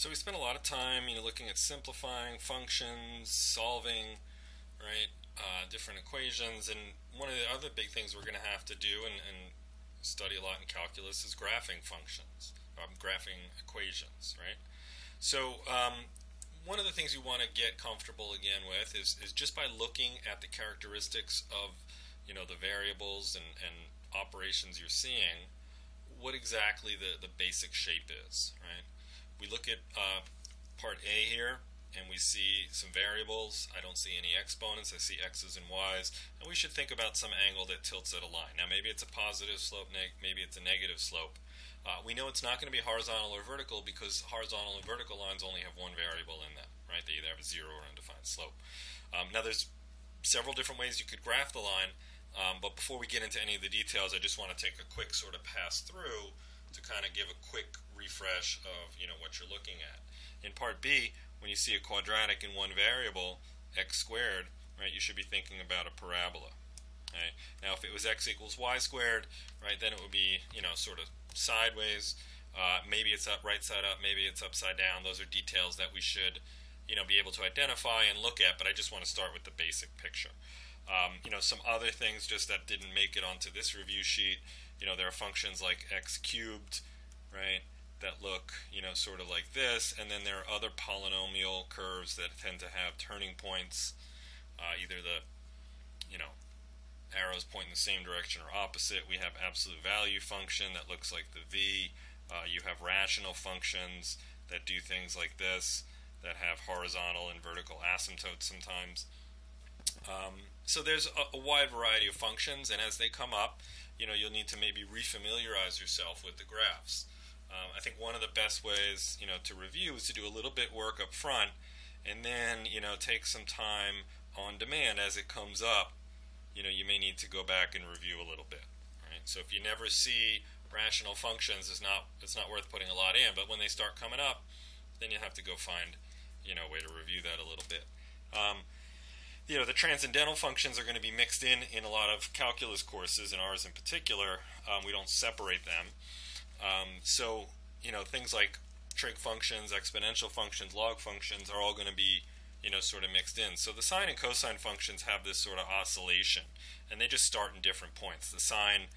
So we spend a lot of time, looking at simplifying functions, solving, right, different equations, and one of the other big things we're going to have to do and study a lot in calculus is graphing functions, graphing equations, right? So one of the things you want to get comfortable again with is just by looking at the characteristics of, the variables and operations you're seeing, what exactly the basic shape is, right? We look at part A here, and we see some variables. I don't see any exponents. I see x's and y's. And we should think about some angle that tilts at a line. Now, maybe it's a positive slope, maybe it's a negative slope. We know it's not going to be horizontal or vertical because horizontal and vertical lines only have one variable in them, right? They either have a zero or undefined slope. Now, there's several different ways you could graph the line, but before we get into any of the details, I just want to take a quick sort of pass through to kind of give a quick refresh of what you're looking at. In part B, when you see a quadratic in one variable, x squared, right, you should be thinking about a parabola. Okay? Now, if it was x equals y squared, right, then it would be sort of sideways. Maybe it's up right side up, maybe it's upside down. Those are details that we should be able to identify and look at. But I just want to start with the basic picture. Some other things just that didn't make it onto this review sheet. There are functions like x cubed, right, that look, sort of like this, and then there are other polynomial curves that tend to have turning points, either the, arrows point in the same direction or opposite. We have absolute value function that looks like the v. You have rational functions that do things like this, that have horizontal and vertical asymptotes sometimes. So there's a wide variety of functions, and as they come up, you'll need to maybe refamiliarize yourself with the graphs. I think one of the best ways, to review is to do a little bit work up front, and then, take some time on demand as it comes up. You may need to go back and review a little bit. Right? So if you never see rational functions, it's not worth putting a lot in. But when they start coming up, then you have to go find, a way to review that a little bit. The transcendental functions are going to be mixed in a lot of calculus courses, and ours in particular. We don't separate them. So, things like trig functions, exponential functions, log functions are all going to be, sort of mixed in. So the sine and cosine functions have this sort of oscillation, and they just start in different points. The sine,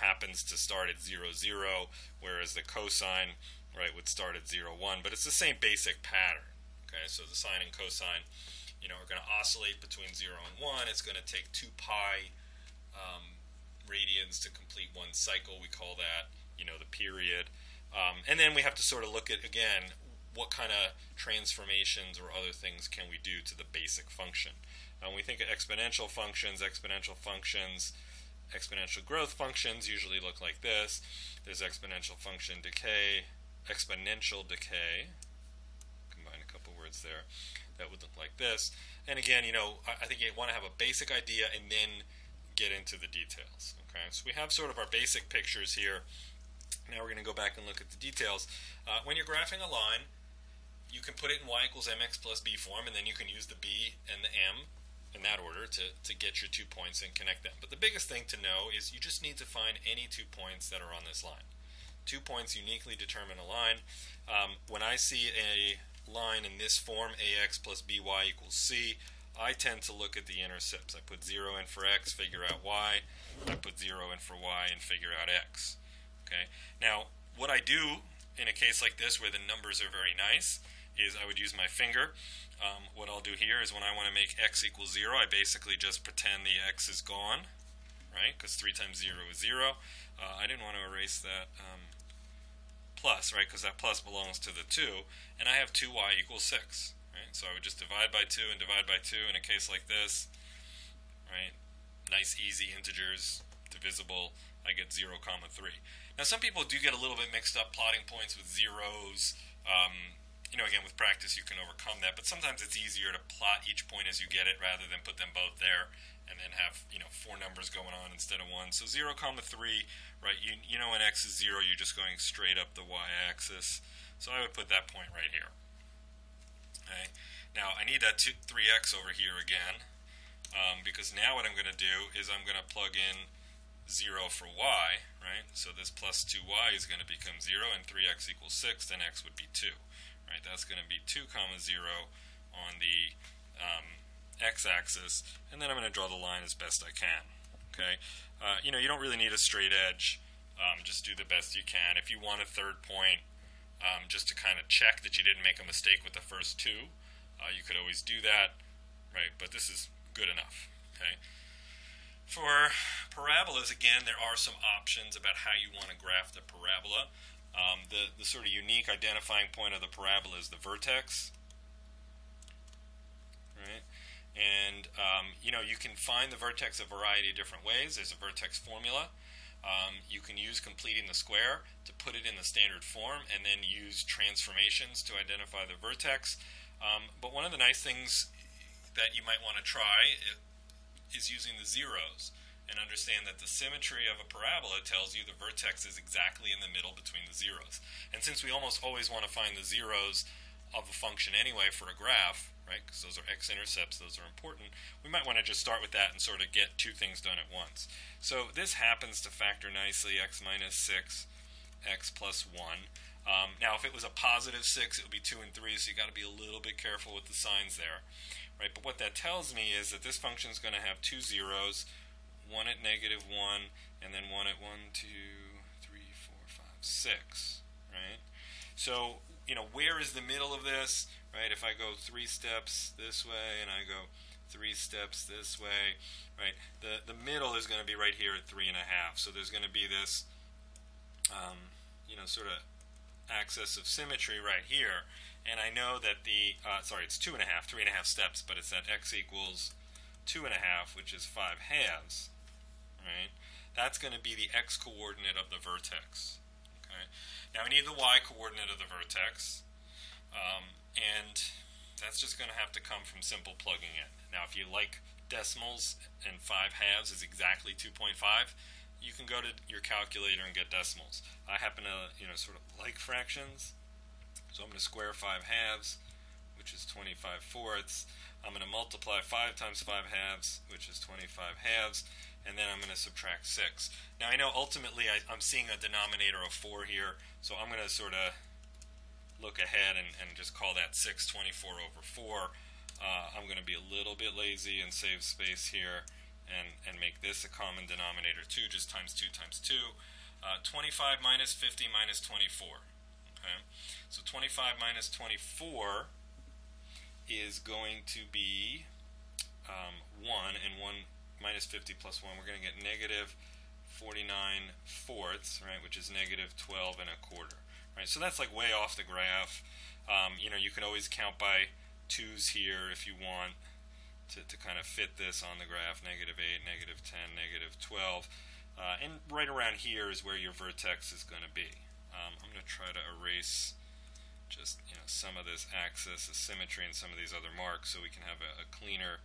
happens to start at 0, 0, whereas the cosine, right, would start at 0, 1. But it's the same basic pattern. Okay, so the sine and cosine, are going to oscillate between 0 and 1. It's going to take 2 pi radians to complete one cycle. We call that, the period. And then we have to sort of look at, again, what kind of transformations or other things can we do to the basic function. When we think of exponential functions, exponential growth functions usually look like this. There's exponential function decay, exponential decay. Combine a couple words there. That would look like this. And again, I think you want to have a basic idea and then get into the details. Okay, so we have sort of our basic pictures here. Now we're going to go back and look at the details. When you're graphing a line, you can put it in y equals mx plus b form, and then you can use the b and the m in that order to get your 2 points and connect them. But the biggest thing to know is you just need to find any 2 points that are on this line. 2 points uniquely determine a line. When I see a line in this form, ax plus by equals c, I tend to look at the intercepts. I put 0 in for x, figure out y. I put 0 in for y and figure out x. Okay. Now, what I do in a case like this where the numbers are very nice is I would use my finger. What I'll do here is when I want to make x equals 0, I basically just pretend the x is gone, right? Because 3 times 0 is 0. I didn't want to erase that plus, right? Because that plus belongs to the 2. And I have 2y equals 6, right? So I would just divide by 2 and divide by 2 in a case like this, right? Nice, easy integers, divisible. I get 0, 3. Now, some people do get a little bit mixed up plotting points with zeros. Again, with practice, you can overcome that. But sometimes it's easier to plot each point as you get it rather than put them both there and then have, 4 numbers going on instead of 1. So 0, 3, right? When x is 0, you're just going straight up the y-axis. So I would put that point right here. Okay. Now, I need that 3x over here again because now what I'm going to do is I'm going to plug in 0 for y, right? So this plus 2y is going to become 0, and 3x equals 6, then x would be 2, right? That's going to be 2 comma 0 on the x-axis, and then I'm going to draw the line as best I can. Okay, you know, you don't really need a straight edge. Just do the best you can. If you want a third point, just to kind of check that you didn't make a mistake with the first two, you could always do that, right? But this is good enough. Okay. For parabolas, again, there are some options about how you want to graph the parabola. The sort of unique identifying point of the parabola is the vertex, right? And you know, you can find the vertex a variety of different ways. There's a vertex formula. You can use completing the square to put it in the standard form, and then use transformations to identify the vertex. But one of the nice things that you might want to try is using the zeros, and understand that the symmetry of a parabola tells you the vertex is exactly in the middle between the zeros. And since we almost always want to find the zeros of a function anyway for a graph, right, because those are x-intercepts, those are important, we might want to just start with that and sort of get two things done at once. So this happens to factor nicely, x minus 6, x plus 1. Now if it was a positive 6, it would be 2 and 3, so you got to be a little bit careful with the signs there. Right, but what that tells me is that this function is going to have two zeros, one at negative 1, and then one at 1, 2, 3, 4, 5, 6. Right? So, you know, where is the middle of this? Right? If I go 3 steps this way and I go 3 steps this way, right? The middle is going to be right here at 3.5. So there's going to be this, you know, sort of axis of symmetry right here. And I know that the, it's 2.5, 3.5 steps, but it's that x equals 2.5, which is 5 halves, right? That's going to be the x coordinate of the vertex, okay? Now we need the y coordinate of the vertex, and that's just going to have to come from simple plugging in. Now if you like decimals and 5 halves is exactly 2.5, you can go to your calculator and get decimals. I happen to, you know, sort of like fractions. So I'm going to square 5 halves, which is 25 fourths. I'm going to multiply 5 times 5 halves, which is 25 halves. And then I'm going to subtract 6. Now I know ultimately I'm seeing a denominator of 4 here, so I'm going to sort of look ahead and just call that 624 over 4. I'm going to be a little bit lazy and save space here and make this a common denominator too, just times 2 times 2. 25 minus 50 minus 24. Okay. So 25 minus 24 is going to be 1, and 1 minus 50 plus 1, we're going to get negative 49 fourths, right, which is negative 12 and a quarter. Right, so that's like way off the graph. You know, you can always count by 2's here if you want to kind of fit this on the graph, negative 8, negative 10, negative 12. And right around here is where your vertex is going to be. I'm going to try to erase just, you know, some of this axis of symmetry and some of these other marks so we can have a cleaner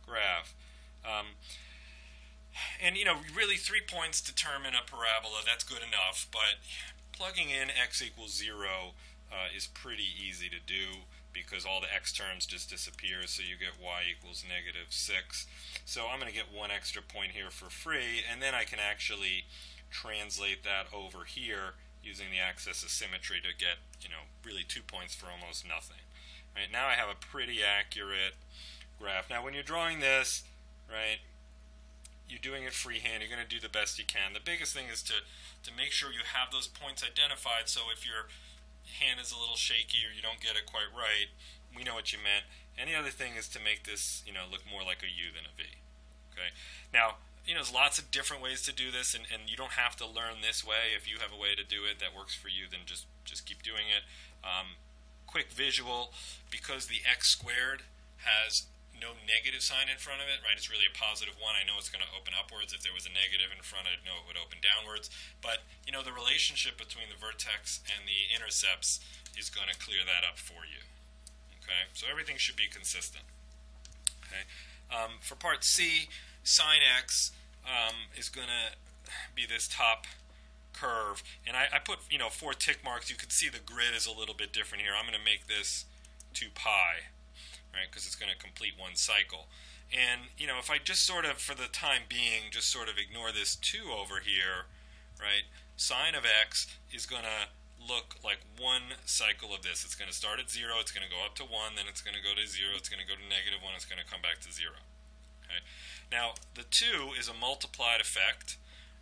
graph. And, you know, really 3 points determine a parabola. That's good enough, but plugging in x equals 0 is pretty easy to do because all the x terms just disappear, so you get y equals negative 6. So I'm going to get 1 extra point here for free, and then I can actually translate that over here using the axis of symmetry to get, you know, really 2 points for almost nothing. Right, now I have a pretty accurate graph. Now when you're drawing this, right, you're doing it freehand, you're going to do the best you can. The biggest thing is to make sure you have those points identified, so if your hand is a little shaky or you don't get it quite right, we know what you meant. And the other thing is to make this, you know, look more like a U than a V. Okay. Now, you know, there's lots of different ways to do this, and you don't have to learn this way. If you have a way to do it that works for you, then just keep doing it. Quick visual, because the x squared has no negative sign in front of it, right? It's really a positive 1. I know it's going to open upwards. If there was a negative in front, I'd know it would open downwards. But, you know, the relationship between the vertex and the intercepts is going to clear that up for you. Okay? So everything should be consistent. Okay? For part C, sine x is going to be this top curve, and I put, you know, 4 tick marks. You can see the grid is a little bit different here. I'm going to make this 2 pi, right, because it's going to complete one cycle. And, you know, if I just sort of, for the time being, just sort of ignore this 2 over here, right, sine of x is going to look like one cycle of this. It's going to start at 0, it's going to go up to 1, then it's going to go to 0, it's going to go to -1, it's going to come back to 0. Okay? Now, the 2 is a multiplied effect.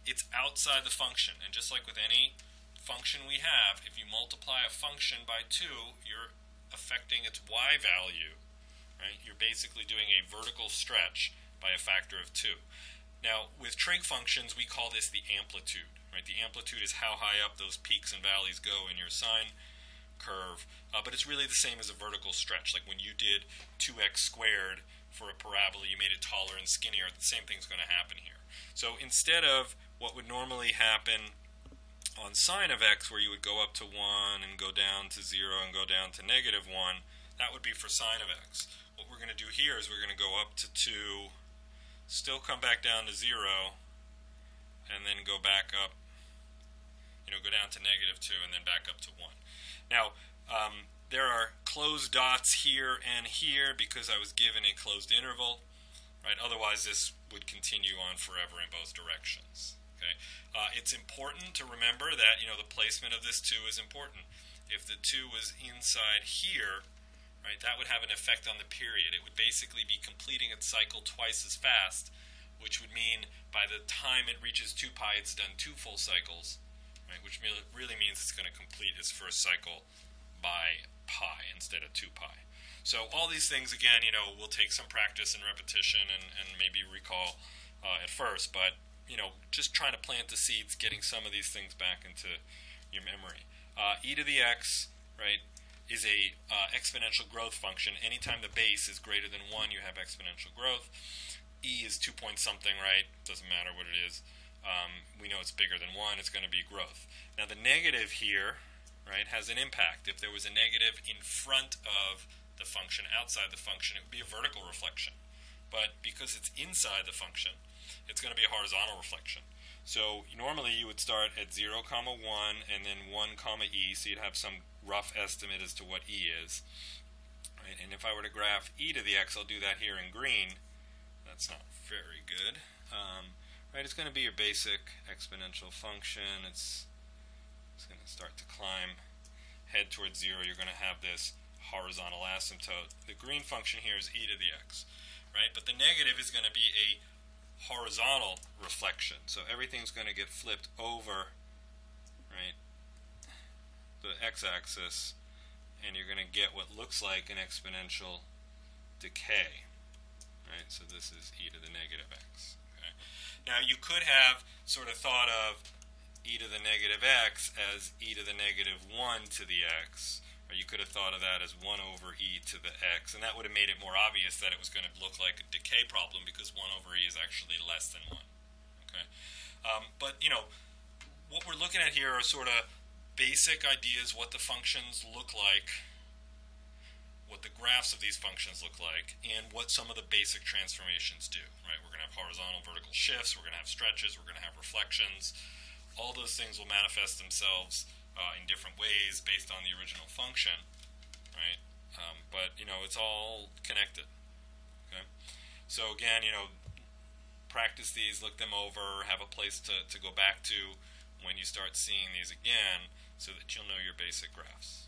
It's outside the function, and just like with any function we have, if you multiply a function by 2, you're affecting its y value. Right? You're basically doing a vertical stretch by a factor of 2. Now, with trig functions, we call this the amplitude. Right? The amplitude is how high up those peaks and valleys go in your sine curve, but it's really the same as a vertical stretch. Like when you did 2x squared for a parabola, you made it taller and skinnier. The same thing's going to happen here. So instead of what would normally happen on sine of x, where you would go up to 1 and go down to 0 and go down to -1, that would be for sine of x. What we're going to do here is we're going to go up to 2, still come back down to 0, and then go back up, go down to -2 and then back up to 1. Now, there are closed dots here and here because I was given a closed interval, right? Otherwise, this would continue on forever in both directions. Okay? It's important to remember that, the placement of this 2 is important. If the 2 was inside here, right, that would have an effect on the period. It would basically be completing its cycle twice as fast, which would mean by the time it reaches 2 pi, it's done 2 full cycles, right, which really means it's going to complete its first cycle by pi instead of 2 pi. So all these things, again, will take some practice and repetition and maybe recall at first, but, just trying to plant the seeds, getting some of these things back into your memory. E to the x, right, is a exponential growth function. Anytime the base is greater than 1, you have exponential growth. E is 2 point something, right? Doesn't matter what it is. We know it's bigger than 1, it's going to be growth. Now the negative here, right, has an impact. If there was a negative in front of the function, outside the function, it would be a vertical reflection. But because it's inside the function, it's going to be a horizontal reflection. So normally you would start at 0, 1, and then 1, e, so you'd have some rough estimate as to what e is. Right? And if I were to graph e to the x, I'll do that here in green. That's not very good. Right? It's going to be your basic exponential function. It's going to start to climb, head towards 0. You're going to have this horizontal asymptote. The green function here is e to the x. Right? But the negative is going to be a horizontal reflection. So everything's going to get flipped over, right, the x-axis, and you're going to get what looks like an exponential decay. Right? So this is e to the -x. Okay? Now you could have sort of thought of e to the -x as e to the -1 to the x. Or you could have thought of that as 1 over e to the x, and that would have made it more obvious that it was going to look like a decay problem because 1 over e is actually less than 1. Okay? But, what we're looking at here are sort of basic ideas, what the functions look like, what the graphs of these functions look like, and what some of the basic transformations do. Right? We're going to have horizontal, vertical shifts, we're going to have stretches, we're going to have reflections. All those things will manifest themselves in different ways based on the original function, right? But, it's all connected, okay? So again, practice these, look them over, have a place to go back to when you start seeing these again so that you'll know your basic graphs.